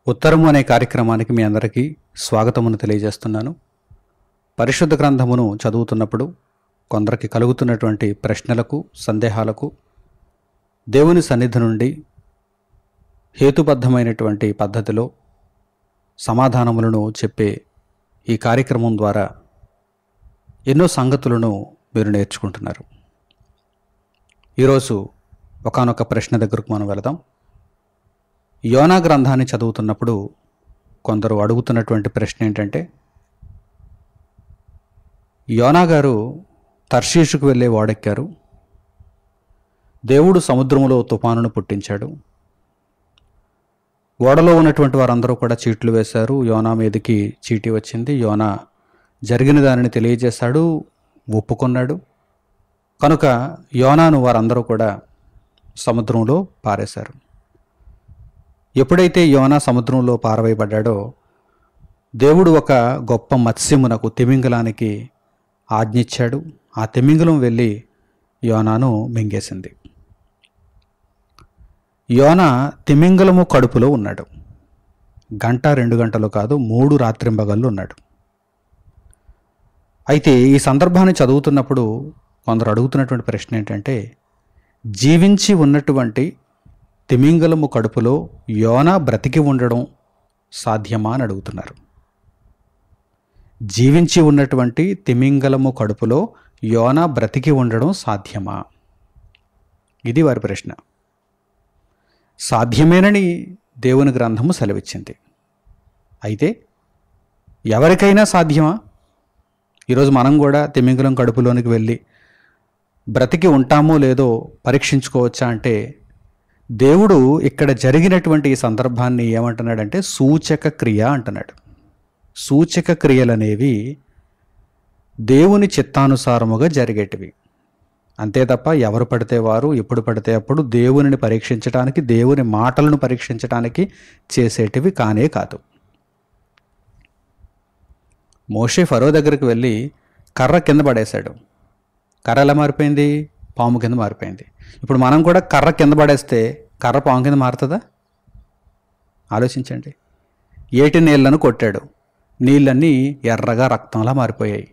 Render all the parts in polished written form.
ఉత్తరము అనే కార్యక్రమానికి మీ అందరికీ స్వాగతమును తెలియజేస్తున్నాను. పరిశుద్ధ గ్రంథమును చదువుతున్నప్పుడు కొందరికి కలుగుతున్నటువంటి ప్రశ్నలకు, సందేహాలకు దేవుని సన్నిధి నుండి హేతుబద్ధమైనటువంటి పద్ధతిలో సమాధానములను చెప్పే ఈ కార్యక్రమం ద్వారా ఎన్నో సంగతులను మీరు నేర్చుకుంటున్నారు. ఈరోజు ఒకానొక ప్రశ్న దగ్గరకు మనం వెళదాం. యోనా గ్రంథాన్ని చదువుతున్నప్పుడు కొందరు అడుగుతున్నటువంటి ప్రశ్న ఏంటంటే, యోనా గారు తర్షీషుకు వెళ్ళే ఓడెక్కారు, దేవుడు సముద్రములో తుఫానును పుట్టించాడు, ఓడలో ఉన్నటువంటి వారందరూ కూడా చీట్లు వేశారు, యోనా మీదకి చీటీ వచ్చింది, యోనా జరిగిన దానిని తెలియజేశాడు, ఒప్పుకున్నాడు, కనుక యోనాను వారందరూ కూడా సముద్రంలో పారేశారు. ఎప్పుడైతే యోనా సముద్రంలో పారవేయబడ్డాడో దేవుడు ఒక గొప్ప మత్స్యమునకు, తిమింగలానికి ఆజ్ఞిచ్చాడు. ఆ తిమింగలం వెళ్ళి యోనాను మింగేసింది. యోనా తిమింగలము కడుపులో ఉన్నాడు. గంట 2 గంటలు కాదు, 3 రాత్రింబగళ్ళు ఉన్నాడు. అయితే ఈ సందర్భాన్ని చదువుతున్నప్పుడు కొందరు అడుగుతున్నటువంటి ప్రశ్న ఏంటంటే, జీవించి ఉన్నటువంటి తిమింగలము కడుపులో యోనా బ్రతికి ఉండడం సాధ్యమా అని అడుగుతున్నారు. జీవించి ఉన్నటువంటి తిమింగలము కడుపులో యోనా బ్రతికి ఉండడం సాధ్యమా? ఇది వారి ప్రశ్న. సాధ్యమేనని దేవుని గ్రంథము సెలవిచ్చింది. అయితే ఎవరికైనా సాధ్యమా? ఈరోజు మనం కూడా తిమింగలం కడుపులోనికి వెళ్ళి బ్రతికి ఉంటామో లేదో పరీక్షించుకోవచ్చా అంటే, దేవుడు ఇక్కడ జరిగినటువంటి ఈ సందర్భాన్ని ఏమంటున్నాడంటే సూచక క్రియ అంటున్నాడు. సూచక క్రియలనేవి దేవుని చిత్తానుసారముగా జరిగేటివి. అంతే తప్ప ఎవరు పడితే వారు ఎప్పుడు పడితే అప్పుడు దేవునిని పరీక్షించడానికి, దేవుని మాటలను పరీక్షించడానికి చేసేటివి కానే కాదు. మోషే ఫరో దగ్గరికి వెళ్ళి కర్ర కింద పడేశాడు. కర్ర ఎలా మారిపోయింది? పాము కింద మారిపోయింది. ఇప్పుడు మనం కూడా కర్ర కింద పడేస్తే కర్ర పాము కింద మారుతుందా? ఆలోచించండి. ఏటి నీళ్లను కొట్టాడు, నీళ్ళన్నీ ఎర్రగా రక్తంలా మారిపోయాయి.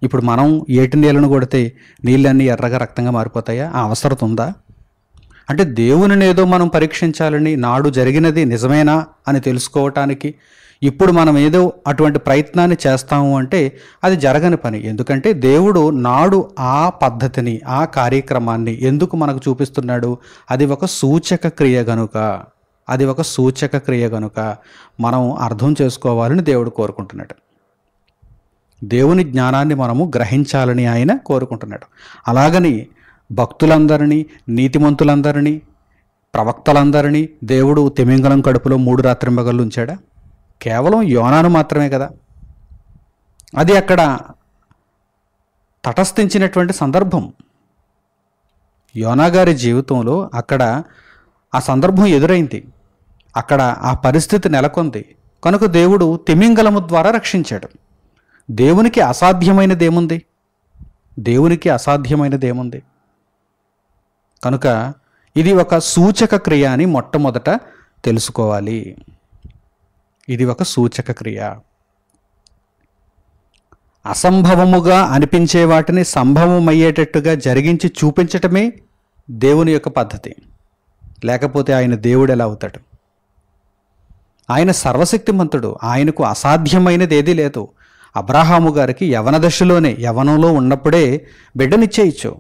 ఇప్పుడు మనం ఏటి నీళ్లను కొడితే నీళ్ళన్నీ ఎర్రగా రక్తంగా మారిపోతాయా? ఆ అవసరం ఉందా? అంటే దేవునిని ఏదో మనం పరీక్షించాలని, నాడు జరిగినది నిజమేనా అని తెలుసుకోవటానికి ఇప్పుడు మనం ఏదో అటువంటి ప్రయత్నాన్ని చేస్తాము అంటే అది జరగని పని. ఎందుకంటే దేవుడు నాడు ఆ పద్ధతిని, ఆ కార్యక్రమాన్ని ఎందుకు మనకు చూపిస్తున్నాడు? అది ఒక సూచక క్రియ గనుక, అది ఒక సూచక క్రియ గనుక మనం అర్థం చేసుకోవాలని దేవుడు కోరుకుంటున్నాడు. దేవుని జ్ఞానాన్ని మనము గ్రహించాలని ఆయన కోరుకుంటున్నాడు. అలాగని భక్తులందరినీ, నీతిమంతులందరినీ, ప్రవక్తలందరినీ దేవుడు తిమింగలం కడుపులో 3 రాత్రింబగళ్ళు ఉంచాడా? కేవలం యోనాను మాత్రమే కదా. అది అక్కడ తటస్థించినటువంటి సందర్భం. యోనా గారి జీవితంలో అక్కడ ఆ సందర్భం ఎదురైంది, అక్కడ ఆ పరిస్థితి నెలకొంది. కనుక దేవుడు తిమింగలము ద్వారా రక్షించాడు. దేవునికి అసాధ్యమైనదేముంది? దేవునికి అసాధ్యమైనదేముంది? కనుక ఇది ఒక సూచక క్రియ అని మొట్టమొదట తెలుసుకోవాలి. ఇది ఒక సూచక క్రియ. అసంభవముగా అనిపించే వాటిని సంభవమయ్యేటట్టుగా జరిగించి చూపించటమే దేవుని యొక్క పద్ధతి. లేకపోతే ఆయన దేవుడు ఎలా అవుతాడు? ఆయన సర్వశక్తిమంతుడు, ఆయనకు అసాధ్యమైనది ఏదీ లేదు. అబ్రహాము గారికి యవన దశలోనే, యవనంలో ఉన్నప్పుడే బిడ్డనిచ్చేయచ్చు.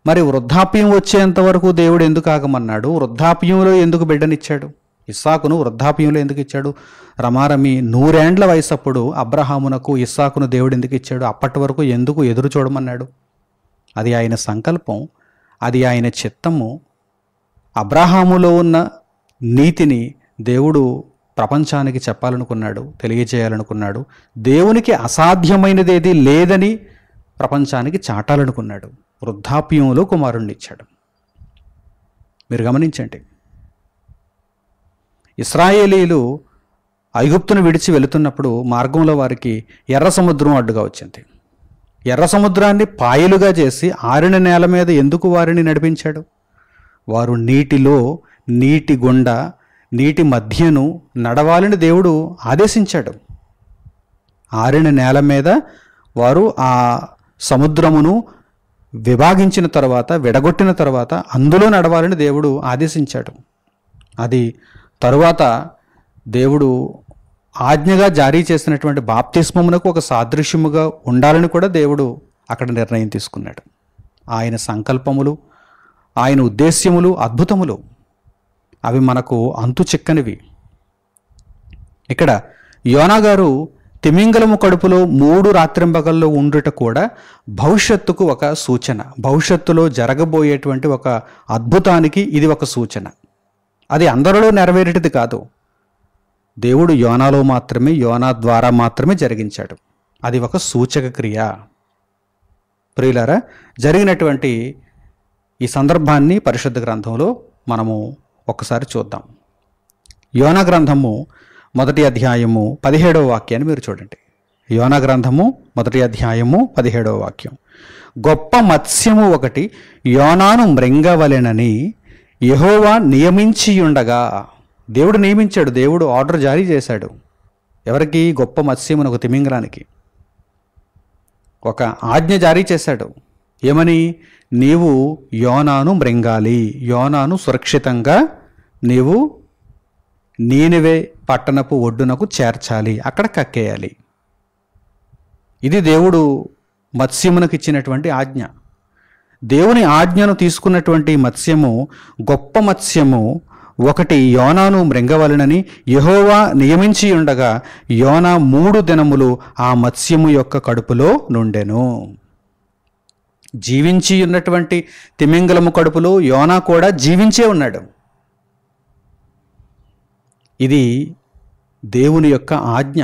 మరి వృద్ధాప్యం వచ్చేంత వరకు దేవుడు ఎందుకు ఆగమన్నాడు? వృద్ధాప్యంలో ఎందుకు బిడ్డనిచ్చాడు? ఇస్సాకును వృద్ధాప్యంలో ఎందుకు ఇచ్చాడు? రమారమి 100 ఏండ్ల వయసప్పుడు అబ్రహామునకు ఇస్సాకును దేవుడు ఎందుకు ఇచ్చాడు? అప్పటి వరకు ఎందుకు ఎదురు చూడమన్నాడు? అది ఆయన సంకల్పం, అది ఆయన చిత్తము. అబ్రహాములో ఉన్న నీతిని దేవుడు ప్రపంచానికి చెప్పాలనుకున్నాడు, తెలియజేయాలనుకున్నాడు. దేవునికి అసాధ్యమైనదేది లేదని ప్రపంచానికి చాటాలనుకున్నాడు. వృద్ధాప్యంలో కుమారుణ్ణి ఇచ్చాడు. మీరు గమనించండి. ఇశ్రాయేలీలు ఐగుప్తును విడిచి వెళుతున్నప్పుడు మార్గంలో వారికి ఎర్ర సముద్రం అడ్డుగా వచ్చింది. ఎర్ర సముద్రాన్ని పాయలుగా చేసి ఆరిన నేల మీద ఎందుకు వారిని నడిపించాడు? వారు నీటిలో, నీటి గుండా, నీటి మధ్యను నడవాలని దేవుడు ఆదేశించాడు. ఆరిన నేల మీద వారు ఆ సముద్రమును విభాగించిన తర్వాత, విడగొట్టిన తర్వాత అందులో నడవాలని దేవుడు ఆదేశించాడు. అది తరువాత దేవుడు ఆజ్ఞగా జారీ చేసినటువంటి బాప్తిస్మమునకు ఒక సాదృశ్యముగా ఉండాలని కూడా దేవుడు అక్కడ నిర్ణయం తీసుకున్నాడు. ఆయన సంకల్పములు, ఆయన ఉద్దేశ్యములు అద్భుతములు, అవి మనకు అంతు చిక్కనివి. ఇక్కడ యోనా గారు తిమింగలము కడుపులో 3 రాత్రింబగల్లో ఉండుట కూడా భవిష్యత్తుకు ఒక సూచన. భవిష్యత్తులో జరగబోయేటువంటి ఒక అద్భుతానికి ఇది ఒక సూచన. అది అందరిలో నెరవేరేటిది కాదు. దేవుడు యోనాలో మాత్రమే, యోనా ద్వారా మాత్రమే జరిగించాడు. అది ఒక సూచక క్రియ. ప్రియులారా, జరిగినటువంటి ఈ సందర్భాన్ని పరిశుద్ధ గ్రంథంలో మనము ఒక్కసారి చూద్దాం. యోనా గ్రంథము 1వ అధ్యాయము 17వ వాక్యాన్ని మీరు చూడండి. యోనా గ్రంథము 1వ అధ్యాయము 17వ వాక్యం. గొప్ప మత్స్యము ఒకటి యోనాను మృంగవలెనని యెహోవా నియమించియుండగా, దేవుడు నియమించాడు, దేవుడు ఆర్డర్ జారీ చేశాడు. ఎవరికి? గొప్ప మత్స్యమును, ఒక తిమింగలానికి ఒక ఆజ్ఞ జారీ చేశాడు. ఏమని? నీవు యోనాను మృంగాలి, యోనాను సురక్షితంగా నీవు నీనివే పట్టణపు ఒడ్డునకు చేర్చాలి, అక్కడ కక్కేయాలి. ఇది దేవుడు మత్స్యమునకు ఇచ్చినటువంటి ఆజ్ఞ. దేవుని ఆజ్ఞను తీసుకున్నటువంటి మత్స్యము, గొప్ప మత్స్యము ఒకటి యోనాను మృంగవలెనని యెహోవా నియమించి ఉండగా యోనా 3 దినములు ఆ మత్స్యము యొక్క కడుపులో నుండెను. జీవించి ఉన్నటువంటి తిమింగలము కడుపులో యోనా కూడా జీవించే ఉన్నాడు. ఇది దేవుని యొక్క ఆజ్ఞ,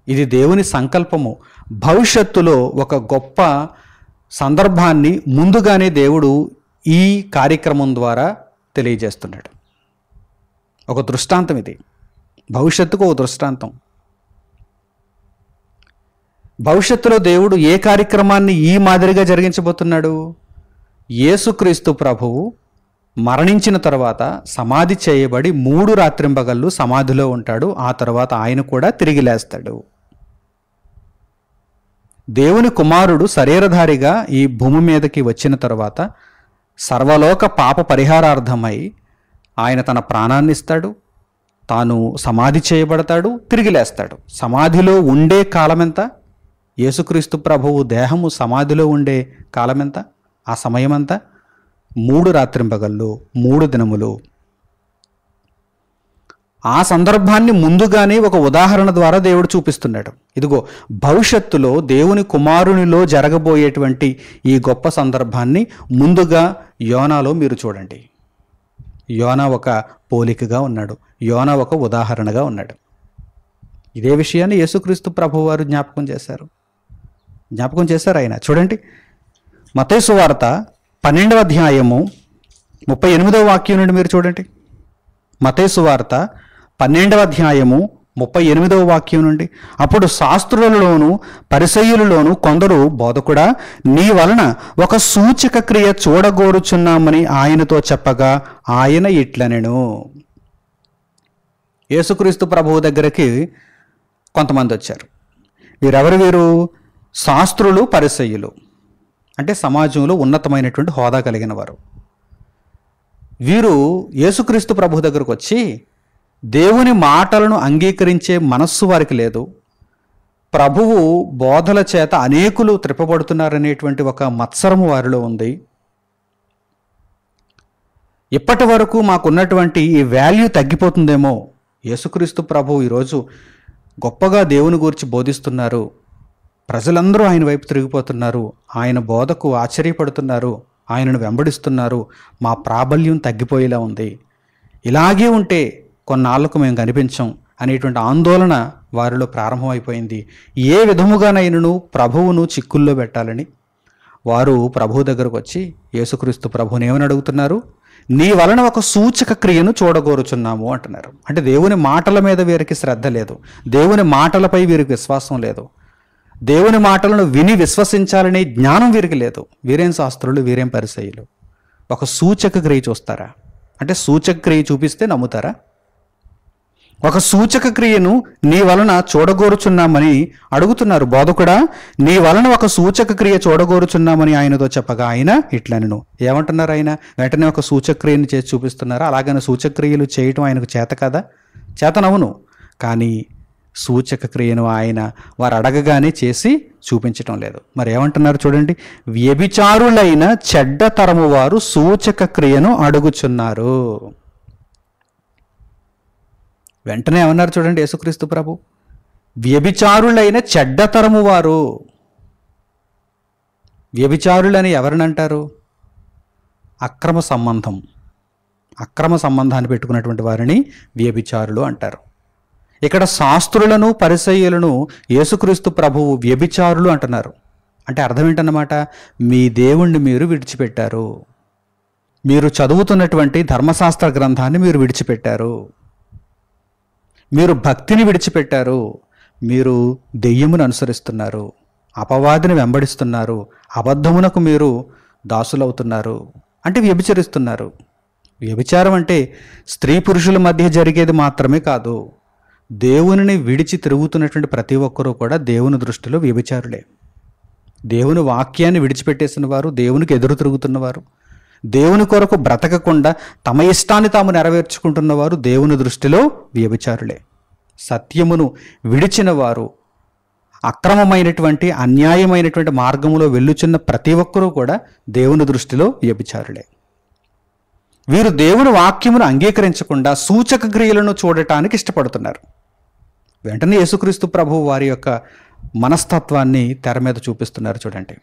ఇది దేవుని సంకల్పము. భవిష్యత్తులో ఒక గొప్ప సందర్భాన్ని ముందుగానే దేవుడు ఈ కార్యక్రమం ద్వారా తెలియజేస్తున్నాడు. ఒక దృష్టాంతం ఇది, భవిష్యత్తుకు ఒక దృష్టాంతం. భవిష్యత్తులో దేవుడు ఏ కార్యక్రమాన్ని ఈ మాదిరిగా జరిగించబోతున్నాడు? యేసుక్రీస్తు ప్రభువు మరణించిన తర్వాత సమాధి చేయబడి 3 రాత్రింబగళ్ళు సమాధిలో ఉంటాడు. ఆ తర్వాత ఆయన కూడా తిరిగి లేస్తాడు. దేవుని కుమారుడు శరీరధారిగా ఈ భూమి మీదకి వచ్చిన తర్వాత సర్వలోక పాప పరిహారార్థమై ఆయన తన ప్రాణాన్ని ఇస్తాడు, తాను సమాధి చేయబడతాడు, తిరిగి లేస్తాడు. సమాధిలో ఉండే కాలం ఎంత? యేసుక్రీస్తు ప్రభువు దేహము సమాధిలో ఉండే కాలం ఎంత? ఆ సమయం అంతా 3 రాత్రింబగళ్ళు, 3 దినములు. ఆ సందర్భాన్ని ముందుగానే ఒక ఉదాహరణ ద్వారా దేవుడు చూపిస్తున్నాడు. ఇదిగో భవిష్యత్తులో దేవుని కుమారునిలో జరగబోయేటువంటి ఈ గొప్ప సందర్భాన్ని ముందుగా యోనాలో మీరు చూడండి. యోనా ఒక పోలికగా ఉన్నాడు, యోనా ఒక ఉదాహరణగా ఉన్నాడు. ఇదే విషయాన్ని యేసుక్రీస్తు ప్రభువు వారు జ్ఞాపకం చేశారు ఆయన. చూడండి, మత్తయి సువార్త 12వ అధ్యాయము 38వ వాక్యం నుండి మీరు చూడండి. మత్తయి సువార్త 12వ అధ్యాయము 38వ వాక్యం నుండి. అప్పుడు శాస్త్రులలోను పరిసయ్యులలోను కొందరు, బోధకుడా, నీ వలన ఒక సూచక క్రియ చూడగోరుచున్నామని ఆయనతో చెప్పగా ఆయన ఇట్లనెను. యేసుక్రీస్తు ప్రభువు దగ్గరికి కొంతమంది వచ్చారు. వీరు శాస్త్రులు, పరిసయ్యులు, అంటే సమాజంలో ఉన్నతమైనటువంటి హోదా కలిగిన వారు. వీరు యేసుక్రీస్తు ప్రభు దగ్గరకు వచ్చి దేవుని మాటలను అంగీకరించే మనస్సు వారికి లేదు, ప్రభువు బోధల చేత అనేకులు త్రిప్పబడుతున్నారనేటువంటి ఒక మత్సరము వారిలో ఉంది. ఇప్పటి వరకు మాకున్నటువంటి ఈ వాల్యూ తగ్గిపోతుందేమో, యేసుక్రీస్తు ప్రభువు ఈరోజు గొప్పగా దేవుని గురించి బోధిస్తున్నారు, ప్రజలందరూ ఆయన వైపు తిరిగిపోతున్నారు, ఆయన బోధకు ఆశ్చర్యపడుతున్నారు, ఆయనను వెంబడిస్తున్నారు, మా ప్రాబల్యం తగ్గిపోయేలా ఉంది, ఇలాగే ఉంటే కొన్నాళ్లకు మేము కనిపించం అనేటువంటి ఆందోళన వారిలో ప్రారంభమైపోయింది. ఏ విధముగానైనను ప్రభువును చిక్కుల్లో పెట్టాలని వారు ప్రభువు దగ్గరకు వచ్చి యేసుక్రీస్తు ప్రభువుని ఏమని అడుగుతున్నారు? నీ వలన ఒక సూచక క్రియను చూడగోరుచున్నాము అంటున్నారు. అంటే దేవుని మాటల మీద వీరికి శ్రద్ధ లేదు, దేవుని మాటలపై వీరికి విశ్వాసం లేదు, దేవుని మాటలను విని విశ్వసించాలనే జ్ఞానం వీరికి లేదు. వీరేం శాస్త్రులు, వీరేం పరిసయ్యులు. ఒక సూచక క్రియ చూస్తారా? అంటే సూచక క్రియ చూపిస్తే నమ్ముతారా? ఒక సూచక క్రియను నీ వలన చూడగోరుచున్నామని అడుగుతున్నారు. బోధకుడా, నీ వలన ఒక సూచక క్రియ చూడగోరుచున్నామని ఆయనతో చెప్పగా ఆయన ఇట్లనెను. ఏమంటున్నారు? ఆయన వెంటనే ఒక సూచక క్రియను చేసి చూపిస్తున్నారు. అలాగని సూచక క్రియలు చేయటం ఆయనకు చేత కదా? చేతనవును. కానీ సూచక క్రియను ఆయన వారు అడగగానే చేసి చూపించటం లేదు. మరి ఏమంటున్నారు చూడండి, వ్యభిచారులైన చెడ్డ తరము వారు సూచక క్రియను అడుగుచున్నారు. వెంటనే ఏమన్నారు చూడండి యేసుక్రీస్తు ప్రభు, వ్యభిచారులైన చెడ్డ తరము వారు. వ్యభిచారులని ఎవరినంటారు? అక్రమ సంబంధాన్ని పెట్టుకున్నటువంటి వారిని వ్యభిచారులు అంటారు. ఇక్కడ శాస్త్రులను పరిసయ్యులను యేసుక్రీస్తు ప్రభువు వ్యభిచారులు అంటున్నారు. అంటే అర్థం ఏంటన్నమాట? మీ దేవుణ్ణి మీరు విడిచిపెట్టారు, మీరు చదువుతున్నటువంటి ధర్మశాస్త్ర గ్రంథాన్ని మీరు విడిచిపెట్టారు, మీరు భక్తిని విడిచిపెట్టారు, మీరు దెయ్యమును అనుసరిస్తున్నారు, అపవాదిని వెంబడిస్తున్నారు, అబద్ధమునకు మీరు దాసులవుతున్నారు, అంటే వ్యభిచరిస్తున్నారు. వ్యభిచారం అంటే స్త్రీ పురుషుల మధ్య జరిగేది మాత్రమే కాదు. దేవునిని విడిచి తిరుగుతున్నటువంటి ప్రతి ఒక్కరూ కూడా దేవుని దృష్టిలో వ్యభిచారులే. దేవుని వాక్యాన్ని విడిచిపెట్టేసిన వారు, దేవునికి ఎదురు తిరుగుతున్నవారు, దేవుని కొరకు బ్రతకకుండా తమ ఇష్టాన్ని తాము నెరవేర్చుకుంటున్న వారు దేవుని దృష్టిలో వ్యభిచారులే. సత్యమును విడిచిన వారు, అక్రమమైనటువంటి అన్యాయమైనటువంటి మార్గములో వెళ్ళుచున్న ప్రతి ఒక్కరూ కూడా దేవుని దృష్టిలో వ్యభిచారులే. వీరు దేవుని వాక్యమును అంగీకరించకుండా సూచక క్రియలను చూడటానికి ఇష్టపడుతున్నారు. వెంటనే యేసుక్రీస్తు ప్రభువు వారి యొక్క మనస్తత్వాన్ని తెర మీద చూపిస్తున్నారు చూడండి.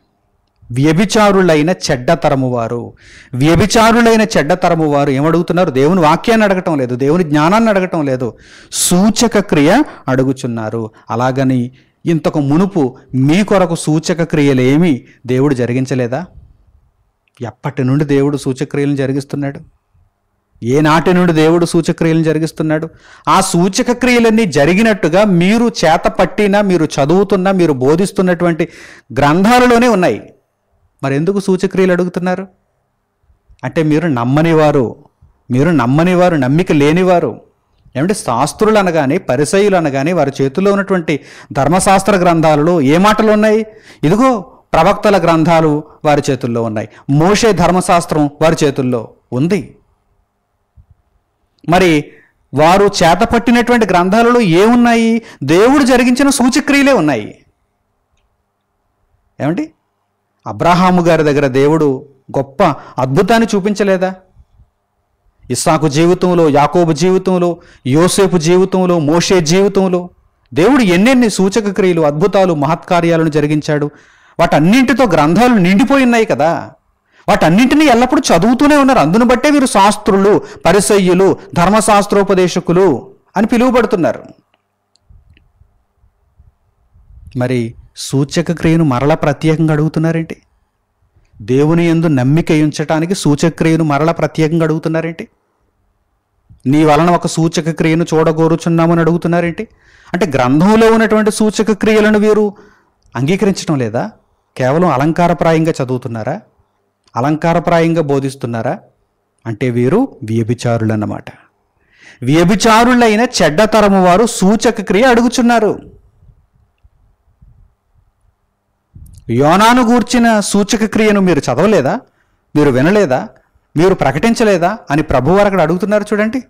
వ్యభిచారులైన చెడ్డ తరము వారు, వ్యభిచారులైన చెడ్డ తరము వారు ఏమడుగుతున్నారు? దేవుని వాక్యాన్ని అడగటం లేదు, దేవుని జ్ఞానాన్ని అడగటం లేదు, సూచక క్రియ అడుగుచున్నారు. అలాగని ఇంతకు మునుపు మీ కొరకు సూచక క్రియలేమి దేవుడు జరిగించలేదా? ఎప్పటి నుండి దేవుడు సూచక్రియలను జరిగిస్తున్నాడు? ఏనాటి నుండి దేవుడు సూచక్రియలను జరిగిస్తున్నాడు? ఆ సూచక క్రియలన్నీ జరిగినట్టుగా మీరు చేత పట్టినా, మీరు చదువుతున్నా, మీరు బోధిస్తున్నటువంటి గ్రంథాలలోనే ఉన్నాయి. మరి ఎందుకు సూచక్రియలు అడుగుతున్నారు? అంటే మీరు నమ్మనివారు, నమ్మిక లేనివారు. ఏమంటే శాస్త్రులు అనగానే, పరిసయ్యులు అనగానే వారి చేతుల్లో ఉన్నటువంటి ధర్మశాస్త్ర గ్రంథాలలో ఏ మాటలు ఉన్నాయి? ఇదిగో ప్రవక్తల గ్రంథాలు వారి చేతుల్లో ఉన్నాయి, మోషే ధర్మశాస్త్రం వారి చేతుల్లో ఉంది. మరి వారు చేతపట్టినటువంటి గ్రంథాలలో ఏమున్నాయి? దేవుడు జరిగించిన సూచక్రియలే ఉన్నాయి. ఏమండి, అబ్రహాము గారి దగ్గర దేవుడు గొప్ప అద్భుతాన్ని చూపించలేదా? ఇస్సాకు జీవితంలో, యాకోబు జీవితంలో, యోసేపు జీవితంలో, మోషే జీవితంలో దేవుడు ఎన్నెన్ని సూచక క్రియలు, అద్భుతాలు, మహత్కార్యాలను జరిగించాడు. వాటన్నింటితో గ్రంథాలు నిండిపోయి ఉన్నాయి కదా. వాటన్నింటినీ ఎల్లప్పుడూ చదువుతూనే ఉన్నారు. అందును బట్టే వీరు శాస్త్రులు, పరిసయ్యులు, ధర్మశాస్త్రోపదేశకులు అని పిలువబడుతున్నారు. మరి సూచక క్రియను మరలా ప్రత్యేకంగా అడుగుతున్నారేంటి? దేవుని యందు నమ్మిక ఉంచటానికి సూచక క్రియను మరలా ప్రత్యేకంగా అడుగుతున్నారేంటి? నీ వలన ఒక సూచక క్రియను చూడగోరుచున్నామని అడుగుతున్నారేంటి? అంటే గ్రంథంలో ఉన్నటువంటి సూచక క్రియలను వీరు అంగీకరించడం లేదా? కేవలం అలంకారప్రాయంగా చదువుతున్నారా? అలంకారప్రాయంగా బోధిస్తున్నారా? అంటే వీరు వ్యభిచారులు అన్నమాట. వ్యభిచారులైన చెడ్డ తరము వారు సూచక క్రియ అడుగుచున్నారు. యోనాను గూర్చిన సూచక క్రియను మీరు చదవలేదా? మీరు వినలేదా? మీరు ప్రకటించలేదా అని ప్రభువారు అక్కడ అడుగుతున్నారు చూడండి.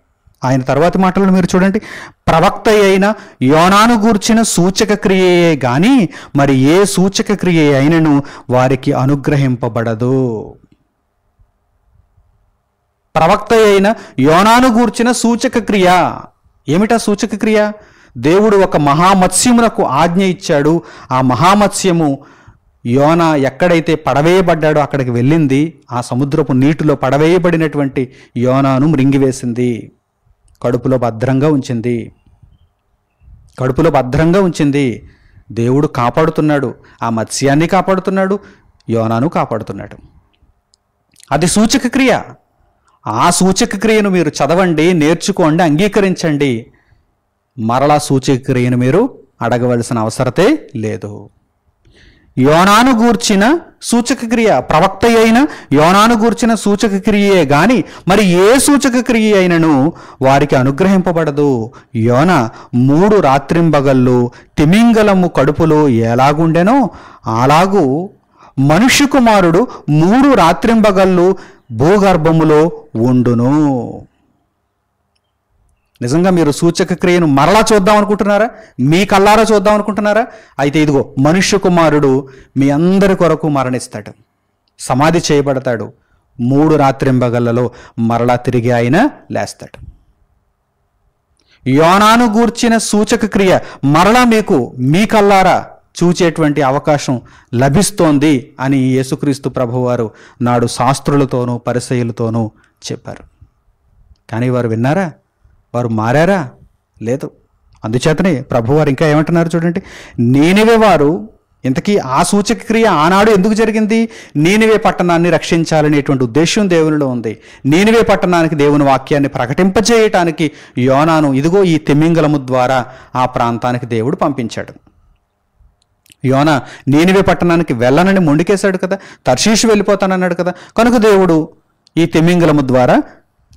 ఆయన తర్వాతి మాటలను మీరు చూడండి. ప్రవక్త అయిన యోనాను గూర్చిన సూచక క్రియయే గాని మరి ఏ సూచక క్రియ అయినను వారికి అనుగ్రహింపబడదు. ప్రవక్త అయిన యోనాను గూర్చిన సూచక క్రియ ఏమిటా? సూచక క్రియ, దేవుడు ఒక మహామత్స్యమునకు ఆజ్ఞ ఇచ్చాడు. ఆ మహామత్స్యము యోనా ఎక్కడైతే పడవేయబడ్డాడో అక్కడికి వెళ్ళింది. ఆ సముద్రపు నీటిలో పడవేయబడినటువంటి యోనాను మృంగివేసింది, కడుపులో భద్రంగా ఉంచింది. దేవుడు కాపాడుతున్నాడు, ఆ మత్స్యాన్ని కాపాడుతున్నాడు, యోనాను కాపాడుతున్నాడు. అది సూచక క్రియ. ఆ సూచక క్రియను మీరు చదవండి, నేర్చుకోండి, అంగీకరించండి. మరలా సూచక క్రియను మీరు అడగవలసిన అవసరతే లేదు. యోనాను గూర్చిన సూచక క్రియ, ప్రవక్త అయిన యోనాను గూర్చిన సూచక క్రియే గాని మరి ఏ సూచక క్రియ అయినను వారికి అనుగ్రహింపబడదు. యోన 3 రాత్రింబగళ్ళు తిమింగలము కడుపులో ఎలాగుండెనో అలాగూ మనుష్య కుమారుడు 3 రాత్రింబగళ్ళు భూగర్భములో ఉండును. నిజంగా మీరు సూచక క్రియను మరలా చూద్దాం అనుకుంటున్నారా? మీ కళ్ళారా చూద్దాం అనుకుంటున్నారా? అయితే ఇదిగో మనుష్య కుమారుడు మీ అందరి కొరకు మరణిస్తాడు, సమాధి చేయబడతాడు, 3 రాత్రింబగళ్ళలో మరలా తిరిగి ఆయన లేస్తాడు. యోనాను గూర్చిన సూచక క్రియ మరలా మీకు మీ కళ్ళారా చూచేటువంటి అవకాశం లభిస్తోంది అని యేసుక్రీస్తు ప్రభువారు నాడు శాస్త్రులతోనూ పరిసయ్యులతోనూ చెప్పారు. కానీ వారు విన్నారా? వారు మారారా? లేదు. అందుచేతనే ప్రభువారు ఇంకా ఏమంటున్నారు చూడండి, నీనివే వారు, ఇంతకీ ఆ సూచక క్రియ ఆనాడు ఎందుకు జరిగింది? నీనివే పట్టణాన్ని రక్షించాలనేటువంటి ఉద్దేశం దేవునిలో ఉంది. నీనివే పట్టణానికి దేవుని వాక్యాన్ని ప్రకటింపజేయటానికి యోనాను ఇదిగో ఈ తిమింగలము ద్వారా ఆ ప్రాంతానికి దేవుడు పంపించాడు. యోనా నీనివే పట్టణానికి వెళ్ళనని మొండికేశాడు కదా, తర్షీషు వెళ్ళిపోతానన్నాడు కదా, కనుక దేవుడు ఈ తిమింగలము ద్వారా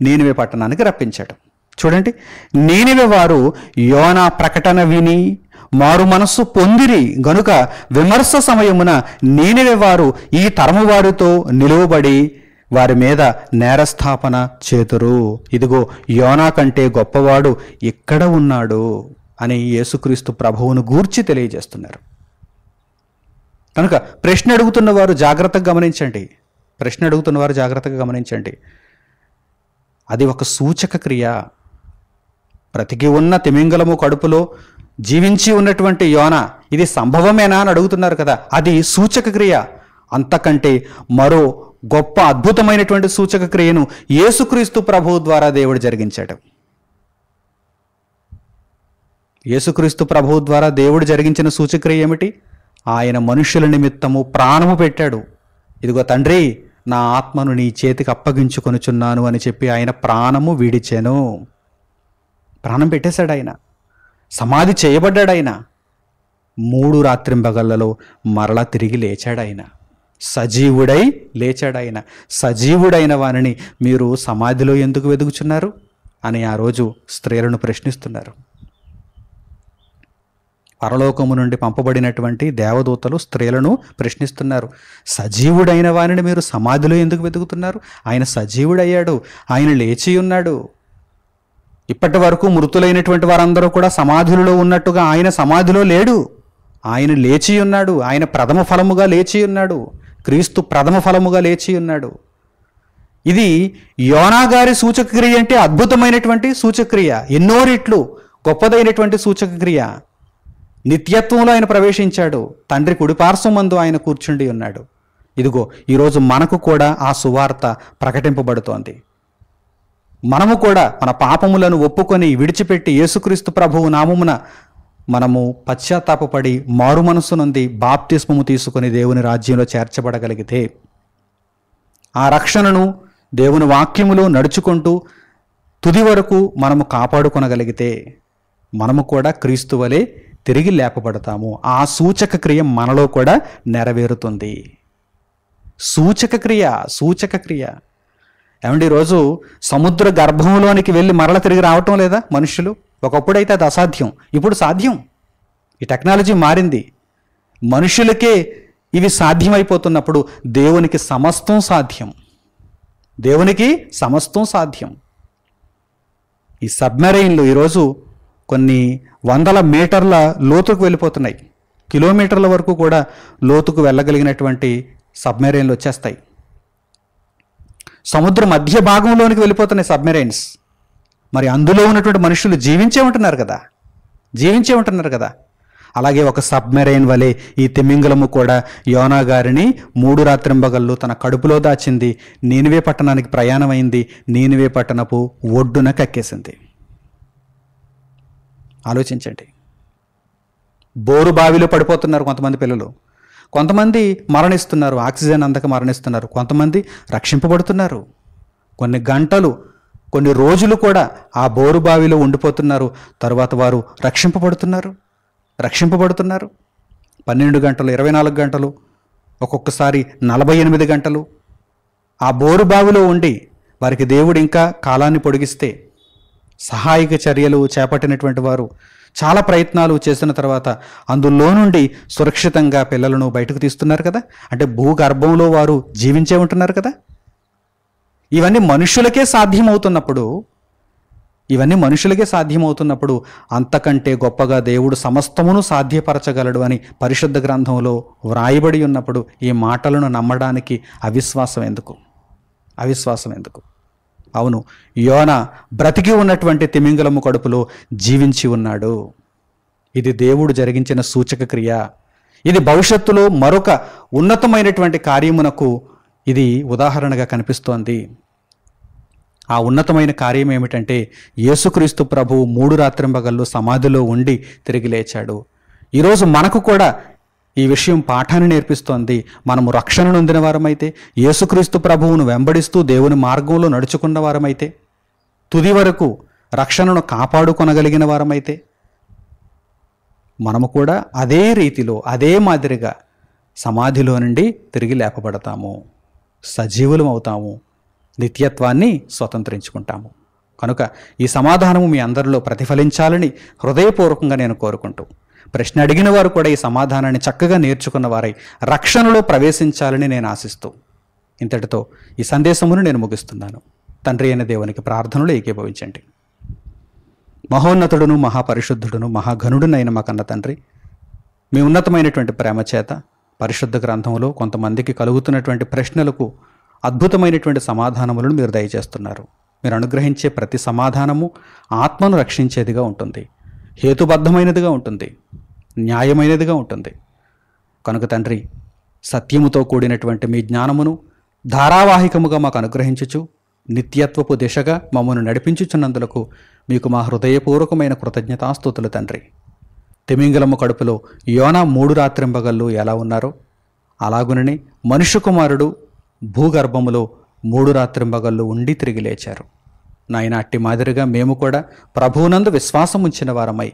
నీనివే పట్టణానికి రప్పించాడు. చూడండి, నీనివే వారు యోనా ప్రకటన విని మారు మనస్సు పొందిరి గనుక విమర్శ సమయమున నీనివే వారు ఈ తరము వారితో నిలువబడి వారి మీద నేరస్థాపన చేతురు. ఇదిగో యోనా కంటే గొప్పవాడు ఇక్కడ ఉన్నాడు అని యేసుక్రీస్తు ప్రభువును గూర్చి తెలియజేస్తున్నారు. కనుక ప్రశ్న అడుగుతున్న వారు జాగ్రత్తగా గమనించండి. అది ఒక సూచక క్రియ. బ్రతికి ఉన్న తిమింగలము కడుపులో జీవించి ఉన్నటువంటి యోనా ఇది సంభవమేనా అని అడుగుతున్నారు కదా, అది సూచక క్రియ. అంతకంటే మరో గొప్ప అద్భుతమైనటువంటి సూచక క్రియను యేసుక్రీస్తు ప్రభువు ద్వారా దేవుడు జరిగించాడు. యేసుక్రీస్తు ప్రభువు ద్వారా దేవుడు జరిగించిన సూచక్రియ ఏమిటి? ఆయన మనుషుల నిమిత్తము ప్రాణము పెట్టాడు. ఇదిగో తండ్రి, నా ఆత్మను నీ చేతికి అప్పగించుకొనుచున్నాను అని చెప్పి ఆయన ప్రాణము విడిచెను. ప్రాణం పెట్టేశాడు ఆయన, సమాధి చేయబడ్డాడు ఆయన, 3 రాత్రింబగళ్ళలో మరలా తిరిగి లేచాడు ఆయన, సజీవుడై లేచాడు ఆయన. సజీవుడైన వానిని మీరు సమాధిలో ఎందుకు వెతుకుచున్నారు అని ఆ రోజు స్త్రీలను ప్రశ్నిస్తున్నారు. పరలోకము నుండి పంపబడినటువంటి దేవదూతలు స్త్రీలను ప్రశ్నిస్తున్నారు. సజీవుడైన వానిని మీరు సమాధిలో ఎందుకు వెతుకుతున్నారు? ఆయన సజీవుడయ్యాడు, ఆయన లేచి ఉన్నాడు. ఇప్పటి వరకు మృతులైనటువంటి వారందరూ కూడా సమాధులలో ఉన్నట్టుగా ఆయన సమాధిలో లేడు, ఆయన లేచి ఉన్నాడు. ఆయన ప్రథమ ఫలముగా లేచి ఉన్నాడు, క్రీస్తు ప్రథమ ఫలముగా లేచి ఉన్నాడు. ఇది యోనా గారి సూచక్రియ అంటే అద్భుతమైనటువంటి సూచక్రియ, ఎన్నో రెట్లు గొప్పదైనటువంటి సూచక్రియ. నిత్యత్వంలో ఆయన ప్రవేశించాడు, తండ్రి కుడిపార్శ్వమందు ఆయన కూర్చుండి ఉన్నాడు. ఇదిగో ఈరోజు మనకు కూడా ఆ సువార్త ప్రకటింపబడుతోంది. మనము కూడా మన పాపములను ఒప్పుకొని విడిచిపెట్టి యేసుక్రీస్తు ప్రభువు నామమున మనము పశ్చాత్తాపపడి మారు మనస్సు నుండి బాప్తిస్మము తీసుకొని దేవుని రాజ్యంలో చేర్చబడగలిగితే, ఆ రక్షణను దేవుని వాక్యములో నడుచుకుంటూ తుది వరకు మనము కాపాడుకొనగలిగితే మనము కూడా క్రీస్తు వలె తిరిగి లేపబడతాము. ఆ సూచక క్రియ మనలో కూడా నెరవేరుతుంది. సూచక క్రియ ఏమండి, ఈరోజు సముద్ర గర్భంలోనికి వెళ్ళి మరల తిరిగి రావటం లేదా మనుషులు? ఒకప్పుడైతే అది అసాధ్యం, ఇప్పుడు సాధ్యం. ఈ టెక్నాలజీ మారింది, మనుషులకే ఇవి సాధ్యమైపోతున్నప్పుడు దేవునికి సమస్తం సాధ్యం. ఈ సబ్మెరైన్లు ఈరోజు కొన్ని వందల మీటర్ల లోతుకు వెళ్ళిపోతున్నాయి, కిలోమీటర్ల వరకు కూడా లోతుకు వెళ్ళగలిగినటువంటి సబ్మెరైన్లు వచ్చేస్తాయి. సముద్ర మధ్య భాగంలోనికి వెళ్ళిపోతున్నాయి సబ్మెరైన్స్. మరి అందులో ఉన్నటువంటి మనుషులు జీవించే ఉంటున్నారు కదా. అలాగే ఒక సబ్మెరైన్ వలె ఈ తిమింగలము కూడా యోనా గారిని 3 రాత్రింబగళ్ళు తన కడుపులో దాచింది. నీనివే పట్టణానికి ప్రయాణమైంది, నీనివే పట్టణపు ఒడ్డున కక్కేసింది. ఆలోచించండి. బోరు బావిలో పడిపోతున్నారు కొంతమంది పిల్లలు, కొంతమంది మరణిస్తున్నారు, ఆక్సిజన్ అందక మరణిస్తున్నారు, కొంతమంది రక్షింపబడుతున్నారు. కొన్ని గంటలు, కొన్ని రోజులు కూడా ఆ బోరు బావిలో ఉండిపోతున్నారు, తరువాత వారు రక్షింపబడుతున్నారు. 12 గంటలు, 24 గంటలు, ఒక్కొక్కసారి 48 గంటలు ఆ బోరు బావిలో ఉండి వారికి దేవుడు ఇంకా కాలాన్ని పొడిగిస్తే సహాయక చర్యలు చేపట్టినటువంటి వారు చాలా ప్రయత్నాలు చేసిన తర్వాత అందులో నుండి సురక్షితంగా పిల్లలను బయటకు తీస్తున్నారు కదా. అంటే భూగర్భంలో వారు జీవించే ఉంటున్నారు కదా. ఇవన్నీ మనుషులకే సాధ్యమవుతున్నప్పుడు అంతకంటే గొప్పగా దేవుడు సమస్తమును సాధ్యపరచగలడు అని పరిశుద్ధ గ్రంథంలో వ్రాయబడి ఉన్నప్పుడు ఈ మాటలను నమ్మడానికి అవిశ్వాసం ఎందుకు? అవును, యోనా బ్రతికి ఉన్నటువంటి తిమింగలము కడుపులో జీవించి ఉన్నాడు. ఇది దేవుడు జరిగించిన సూచక క్రియ. ఇది భవిష్యత్తులో మరొక ఉన్నతమైనటువంటి కార్యమునకు ఇది ఉదాహరణగా కనిపిస్తోంది. ఆ ఉన్నతమైన కార్యం ఏమిటంటే యేసుక్రీస్తు ప్రభువు 3 రాత్రింబగళ్ళు సమాధిలో ఉండి తిరిగి లేచాడు. ఈరోజు మనకు కూడా ఈ విషయం పాఠాన్ని నేర్పిస్తోంది. మనము రక్షణ నొందిన వారమైతే, యేసుక్రీస్తు ప్రభువును వెంబడిస్తూ దేవుని మార్గంలో నడుచుకున్న వారమైతే, తుది వరకు రక్షణను కాపాడుకొనగలిగిన వారమైతే, మనము కూడా అదే రీతిలో అదే మాదిరిగా సమాధిలో నుండి తిరిగి లేపబడతాము, సజీవులం అవుతాము, నిత్యత్వాన్ని స్వతంత్రించుకుంటాము. కనుక ఈ సమాధానము మీ అందరిలో ప్రతిఫలించాలని హృదయపూర్వకంగా నేను కోరుకుంటూ, ప్రశ్న అడిగిన వారు కూడా ఈ సమాధానాన్ని చక్కగా నేర్చుకున్న వారై రక్షణలో ప్రవేశించాలని నేను ఆశిస్తూ ఇంతటితో ఈ సందేశమును నేను ముగిస్తున్నాను. తండ్రి అయిన దేవునికి ప్రార్థనలు ఏకీభవించండి. మహోన్నతుడును, మహాపరిశుద్ధుడును, మహాఘనుడునైన మా కన్న తండ్రి, మీ ఉన్నతమైనటువంటి ప్రేమ చేత పరిశుద్ధ గ్రంథంలో కొంతమందికి కలుగుతున్నటువంటి ప్రశ్నలకు అద్భుతమైనటువంటి సమాధానములను మీరు దయచేస్తున్నారు. మీరు అనుగ్రహించే ప్రతి సమాధానము ఆత్మను రక్షించేదిగా ఉంటుంది, హేతుబద్ధమైనదిగా ఉంటుంది, న్యాయమైనదిగా ఉంటుంది. కనుక తండ్రి, సత్యముతో కూడినటువంటి మీ జ్ఞానమును ధారావాహికముగా మాకు అనుగ్రహించుచు నిత్యత్వపు దిశగా మమ్మల్ని నడిపించుచున్నందులకు మీకు మా హృదయపూర్వకమైన కృతజ్ఞతాస్తుతులు తండ్రి. తిమింగలము కడుపులో యోనా 3 రాత్రింబగళ్ళు ఎలా ఉన్నారో అలాగునని మనుష్య కుమారుడు భూగర్భములో 3 రాత్రింబగళ్ళు ఉండి తిరిగి లేచారు. నాయన, అట్టి మాదిరిగా మేము కూడా ప్రభువునందు విశ్వాసం ఉంచిన వారమై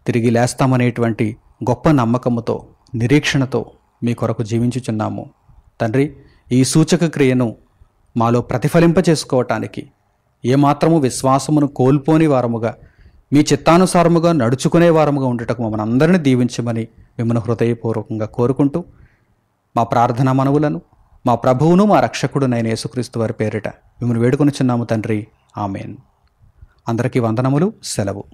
తిరిగి లేస్తామనేటువంటి గొప్ప నమ్మకముతో, నిరీక్షణతో మీ కొరకు జీవించుచున్నాము. తండ్రి, ఈ సూచక క్రియను మాలో ప్రతిఫలింపచేసుకోవటానికి ఏమాత్రము విశ్వాసమును కోల్పోని వారముగా, మీ చిత్తానుసారముగా నడుచుకునే వారముగా ఉండటకు మమ్మల్ని అందరినీ దీవించమని మిమ్మల్ని హృదయపూర్వకంగా కోరుకుంటూ మా ప్రార్థనా మనవులను మా ప్రభువును మా రక్షకుడునైన యేసుక్రీస్తు వారి పేరిట మిమ్మల్ని వేడుకొనుచున్నాము తండ్రి. ఆమెన్. అందరికీ వందనములు. సెలవు.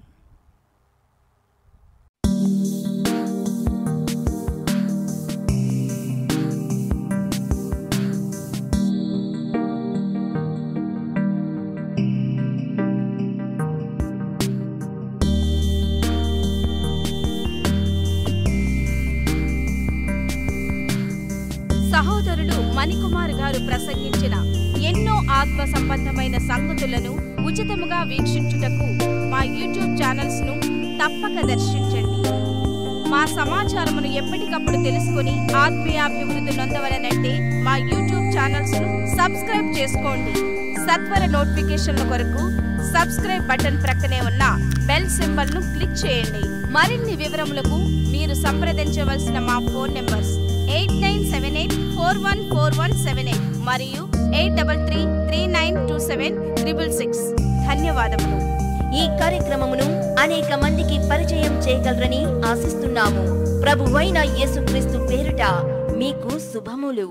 సహోదరులు మణికుమార్ గారు ప్రసంగించిన ఎన్నో ఆత్మ సంబంధమైన సంగతులను ఉచితముగా వీక్షించుటకు మా యూట్యూబ్ ఛానల్స్ ను తప్పక దర్శించండి. మా సమాచారమును ఎప్పటికప్పుడు తెలుసుకుని ఆత్మీయాభివృద్ధి నొందవలనంటే మా యూట్యూబ్ ఛానల్స్ ను సబ్స్క్రైబ్ చేసుకోండి. సత్వర నోటిఫికేషన్ల కొరకు సబ్స్క్రైబ్ బటన్ ప్రక్కనే ఉన్న బెల్ సింబల్ ను క్లిక్ చేయండి. మరిన్ని వివరములకు మీరు సంప్రదించవలసిన మా ఫోన్ నెంబర్స్ 8978414178 మరియు 8333927666. ధన్యవాదములు. ఈ కార్యక్రమమును అనేక మందికి పరిచయం చేయగలరని ఆశిస్తున్నాము. ప్రభువైన యేసుక్రీస్తు పేరిట మీకు శుభములు.